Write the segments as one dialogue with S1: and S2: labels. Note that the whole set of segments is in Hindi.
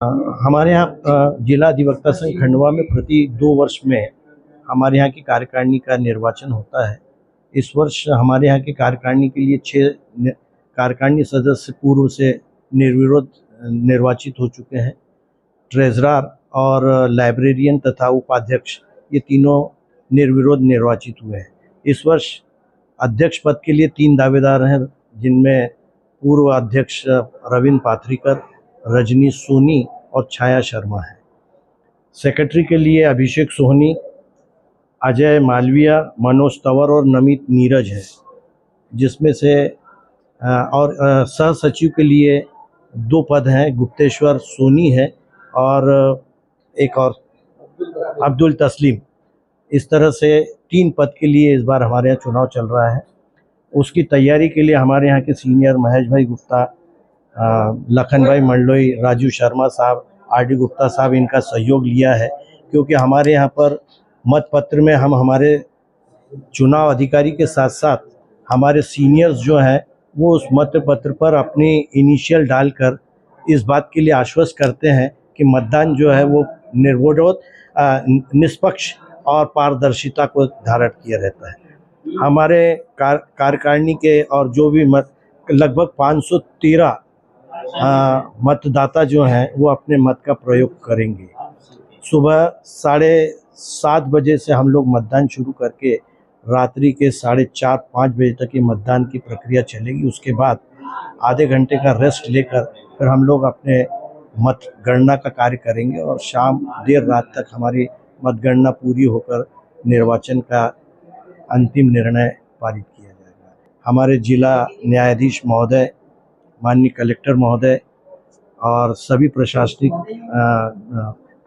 S1: हमारे यहाँ जिला अधिवक्ता संघ खंडवा में प्रति 2 वर्ष में हमारे यहाँ की कार्यकारिणी का निर्वाचन होता है। इस वर्ष हमारे यहाँ की कार्यकारिणी के लिए 6 कार्यकारिणी सदस्य पूर्व से निर्विरोध निर्वाचित हो चुके हैं। ट्रेजरर और लाइब्रेरियन तथा उपाध्यक्ष ये तीनों निर्विरोध निर्वाचित हुए हैं। इस वर्ष अध्यक्ष पद के लिए 3 दावेदार हैं, जिनमें पूर्व अध्यक्ष रविंद्र पाथरीकर, रजनी सोनी और छाया शर्मा है। सेक्रेटरी के लिए अभिषेक सोहनी, अजय मालविया, मनोज तंवर और नमित नीरज है, जिसमें से और सह सचिव के लिए 2 पद हैं, गुप्तेश्वर सोनी है और एक और अब्दुल तस्लीम। इस तरह से 3 पद के लिए इस बार हमारे यहाँ चुनाव चल रहा है। उसकी तैयारी के लिए हमारे यहाँ के सीनियर महेश भाई गुप्ता, लखन भाई मंडलोई, राजू शर्मा साहब, आर.डी. गुप्ता साहब इनका सहयोग लिया है, क्योंकि हमारे यहाँ पर मतपत्र में हम हमारे चुनाव अधिकारी के साथ साथ हमारे सीनियर्स जो हैं वो उस मतपत्र पर अपनी इनिशियल डालकर इस बात के लिए आश्वस्त करते हैं कि मतदान जो है वो निर्विरोध, निष्पक्ष और पारदर्शिता को धारण किया रहता है। हमारे कार्यकारिणी के और जो भी लगभग 513 मतदाता जो हैं वो अपने मत का प्रयोग करेंगे। सुबह 7:30 बजे से हम लोग मतदान शुरू करके रात्रि के 4:30-5 बजे तक ये मतदान की प्रक्रिया चलेगी। उसके बाद आधे घंटे का रेस्ट लेकर फिर हम लोग अपने मतगणना का कार्य करेंगे और शाम देर रात तक हमारी मतगणना पूरी होकर निर्वाचन का अंतिम निर्णय पारित किया जाएगा। हमारे जिला न्यायाधीश महोदय, माननीय कलेक्टर महोदय और सभी प्रशासनिक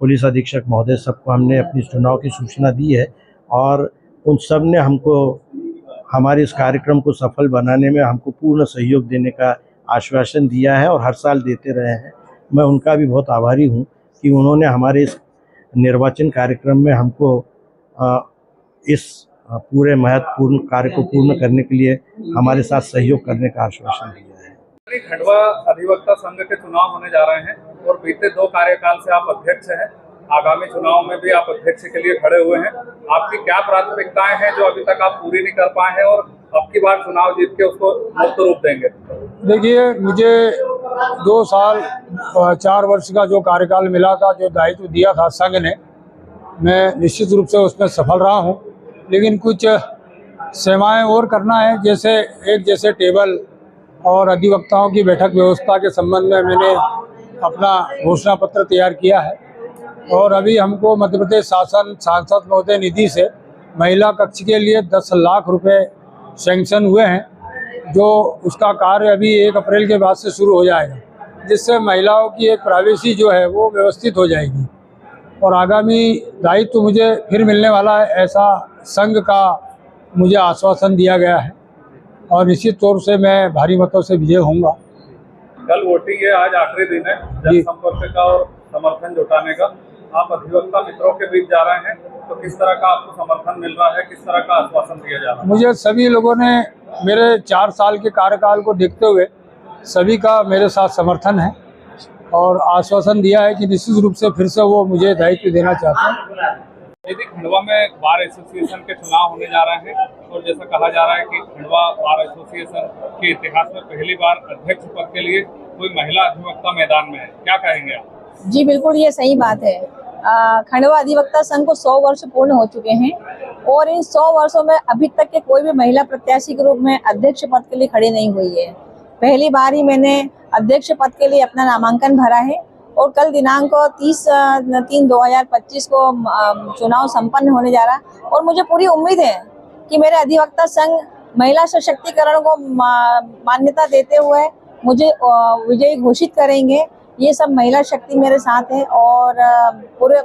S1: पुलिस अधीक्षक महोदय, सबको हमने अपनी चुनाव की सूचना दी है और उन सब ने हमको हमारे इस कार्यक्रम को सफल बनाने में हमको पूर्ण सहयोग देने का आश्वासन दिया है और हर साल देते रहे हैं। मैं उनका भी बहुत आभारी हूं कि उन्होंने हमारे इस निर्वाचन कार्यक्रम में हमको इस पूरे महत्वपूर्ण कार्य को पूर्ण करने के लिए हमारे साथ सहयोग करने का आश्वासन दिया है।
S2: खंडवा अधिवक्ता संघ के चुनाव होने जा रहे हैं और बीते 2 कार्यकाल से आप अध्यक्ष हैं। आगामी चुनाव में भी आप अध्यक्ष के लिए खड़े हुए हैं। आपकी क्या प्राथमिकताएं हैं जो अभी तक आप पूरी नहीं कर पाए हैं और अब की बार चुनाव जीत के उसको मूर्त रूप देंगे?
S3: देखिए, मुझे 2 साल 4 वर्ष का जो कार्यकाल मिला था, जो दायित्व दिया था संघ ने, मैं निश्चित रूप से उसमें सफल रहा हूं। लेकिन कुछ सेवाएं और करना है, जैसे टेबल और अधिवक्ताओं की बैठक व्यवस्था के संबंध में मैंने अपना घोषणा पत्र तैयार किया है और अभी हमको मध्य प्रदेश शासन सांसद महोदय निधि से महिला कक्ष के लिए 10 लाख रुपए सैंक्शन हुए हैं, जो उसका कार्य अभी 1 अप्रैल के बाद से शुरू हो जाएगा, जिससे महिलाओं की एक प्राइवेसी जो है वो व्यवस्थित हो जाएगी। और आगामी दायित्व तो मुझे फिर मिलने वाला है, ऐसा संघ का मुझे आश्वासन दिया गया है और निश्चित तौर से मैं भारी मतों से विजय होऊंगा।
S2: कल वोटिंग है, आज आखिरी दिन है जनसंपर्क का और समर्थन जुटाने का। आप अधिवक्ता मित्रों के बीच जा रहे हैं, तो किस तरह का आपको समर्थन मिल रहा है, किस तरह का आश्वासन दिया जा रहा है?
S3: मुझे सभी लोगों ने मेरे 4 साल के कार्यकाल को देखते हुए सभी का मेरे साथ समर्थन है और आश्वासन दिया है कि निश्चित रूप से फिर से वो मुझे दायित्व देना चाहते हैं।
S2: यदि खंडवा में बार एसोसिएशन के चुनाव होने जा रहे हैं और जैसा कहा जा रहा है कि खंडवा बार एसोसिएशन के इतिहास में पहली बार अध्यक्ष पद के लिए कोई महिला अधिवक्ता मैदान में है, क्या कहेंगे आप?
S4: जी बिल्कुल, ये सही बात है। खंडवा अधिवक्ता संघ को 100 वर्ष पूर्ण हो चुके हैं और इन 100 वर्षों में अभी तक के कोई भी महिला प्रत्याशी के रूप में अध्यक्ष पद के लिए खड़ी नहीं हुई है। पहली बार ही मैंने अध्यक्ष पद के लिए अपना नामांकन भरा है और कल दिनांक 30/3/2025 को चुनाव संपन्न होने जा रहा है और मुझे पूरी उम्मीद है कि मेरे अधिवक्ता संघ महिला सशक्तिकरण को मान्यता देते हुए मुझे विजयी घोषित करेंगे। ये सब महिला शक्ति मेरे साथ है और पूरा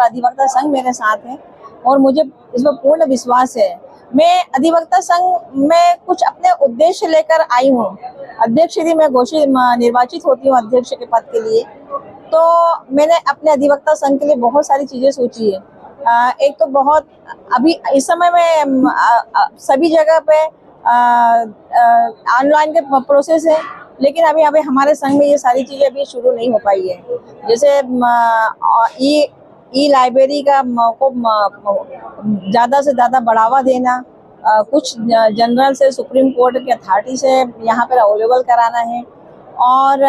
S4: अधिवक्ता संघ मेरे साथ है और मुझे इसमें पूर्ण विश्वास है। मैं अधिवक्ता संघ में कुछ अपने उद्देश्य लेकर आई हूँ। अध्यक्ष यदि मैं निर्वाचित होती हूँ अध्यक्ष के पद के लिए, तो मैंने अपने अधिवक्ता संघ के लिए बहुत सारी चीजें सोची है। एक तो बहुत अभी इस समय में सभी जगह पे ऑनलाइन के प्रोसेस है लेकिन अभी अभी हमारे संघ में ये सारी चीजें अभी शुरू नहीं हो पाई है। जैसे ई लाइब्रेरी का को ज़्यादा से ज़्यादा बढ़ावा देना, कुछ जनरल से सुप्रीम कोर्ट की अथॉरिटी से यहाँ पर अवेलेबल कराना है। और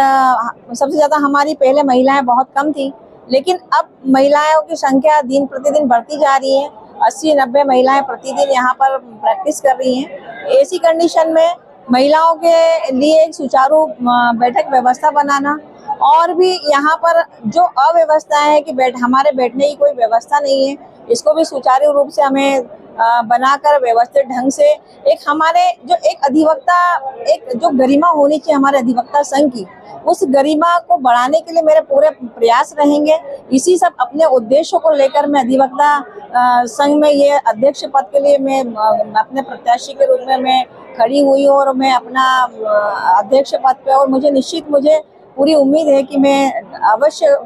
S4: सबसे ज़्यादा हमारी पहले महिलाएं बहुत कम थी, लेकिन अब महिलाओं की संख्या दिन प्रतिदिन बढ़ती जा रही है। 80-90 महिलाएं प्रतिदिन यहाँ पर प्रैक्टिस कर रही हैं। ऐसी कंडीशन में महिलाओं के लिए एक सुचारू बैठक व्यवस्था बनाना, और भी यहाँ पर जो अव्यवस्था है कि हमारे बैठने की कोई व्यवस्था नहीं है, इसको भी सुचारू रूप से हमें बनाकर व्यवस्थित ढंग से एक हमारे जो एक अधिवक्ता, एक जो गरिमा होनी चाहिए हमारे अधिवक्ता संघ की, उस गरिमा को बढ़ाने के लिए मेरे पूरे प्रयास रहेंगे। इसी सब अपने उद्देश्यों को लेकर मैं अधिवक्ता संघ में ये अध्यक्ष पद के लिए मैं अपने प्रत्याशी के रूप में मैं खड़ी हुई हूँ, और मैं अपना अध्यक्ष पद पे, और मुझे पूरी उम्मीद है कि मैं अवश्य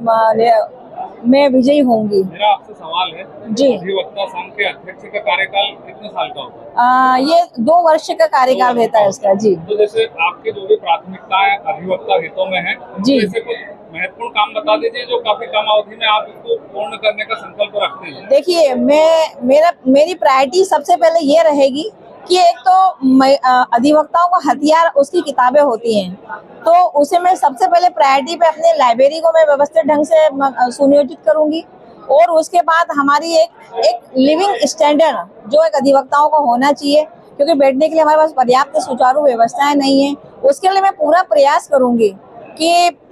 S4: मैं विजयी होंगी।
S2: मेरा आपसे सवाल है
S4: जी,
S2: अधिवक्ता संघ के अध्यक्ष का कार्यकाल कितने साल का होता है?
S4: ये 2 वर्ष का कार्यकाल रहता है इसका। जी,
S2: तो जैसे आपके जो भी प्राथमिकताएं अधिवक्ता हितों में है,
S4: जी।
S2: तो ऐसे कुछ महत्वपूर्ण काम बता दीजिए जो काफी कम अवधि में आप इसको पूर्ण करने का संकल्प रखते हैं।
S4: देखिए, मेरी प्रायोरिटी सबसे पहले ये रहेगी कि एक तो अधिवक्ताओं का हथियार उसकी किताबें होती हैं, तो उसे मैं सबसे पहले प्रायोरिटी पे अपने लाइब्रेरी को मैं व्यवस्थित ढंग से सुनियोजित करूंगी। और उसके बाद हमारी एक लिविंग स्टैंडर्ड जो एक अधिवक्ताओं को होना चाहिए, क्योंकि बैठने के लिए हमारे पास पर्याप्त सुचारू व्यवस्थाएं नहीं है। उसके लिए मैं पूरा प्रयास करूंगी कि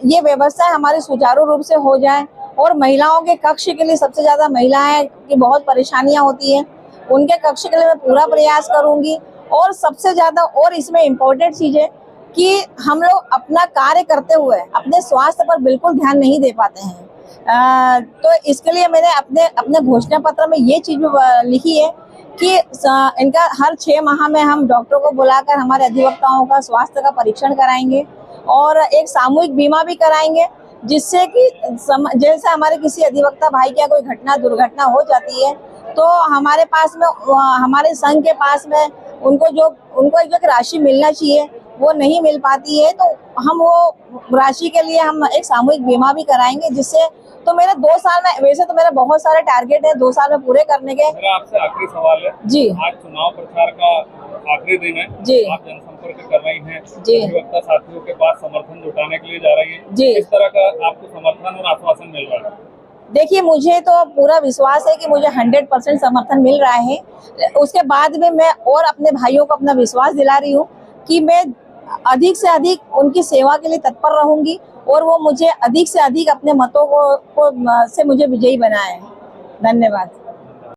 S4: ये व्यवस्था हमारी सुचारू रूप से हो जाए। और महिलाओं के कक्ष के लिए सबसे ज्यादा महिलाएं की बहुत परेशानियां होती है, उनके कक्ष के लिए मैं पूरा प्रयास करूंगी। और सबसे ज्यादा और इसमें इम्पोर्टेंट चीज है कि हम लोग अपना कार्य करते हुए अपने स्वास्थ्य पर बिल्कुल ध्यान नहीं दे पाते हैं। तो इसके लिए मैंने अपने घोषणा पत्र में ये चीज लिखी है कि इनका हर 6 माह में हम डॉक्टरों को बुलाकर हमारे अधिवक्ताओं का स्वास्थ्य का परीक्षण कराएंगे, और एक सामूहिक बीमा भी कराएंगे, जिससे कि जैसे हमारे किसी अधिवक्ता भाई की कोई दुर्घटना हो जाती है, तो हमारे पास में, हमारे संघ के पास में उनको एक राशि मिलना चाहिए, वो नहीं मिल पाती है, तो हम वो राशि के लिए हम एक सामूहिक बीमा भी कराएंगे। जिससे तो मेरे 2 साल में, वैसे तो मेरे बहुत सारे टारगेट है 2 साल में पूरे करने के।
S2: मेरा आपसे आखिरी सवाल है
S4: जी,
S2: आज चुनाव प्रचार का आखिरी दिन है
S4: जी,
S2: आप जनसंपर्क कर रही हैं,
S4: जी,
S2: अधिवक्ता साथियों के पास समर्थन जुटाने के लिए जा रही हैं,
S4: जी।
S2: किस तरह का आपको समर्थन और आश्वासन मिल रहा है?
S4: देखिए, मुझे तो पूरा विश्वास है कि मुझे 100% समर्थन मिल रहा है। उसके बाद में मैं और अपने भाइयों को अपना विश्वास दिला रही हूँ कि मैं अधिक से अधिक उनकी सेवा के लिए तत्पर रहूंगी, और वो मुझे अधिक से अधिक अपने मतों से मुझे विजयी बनाए। धन्यवाद।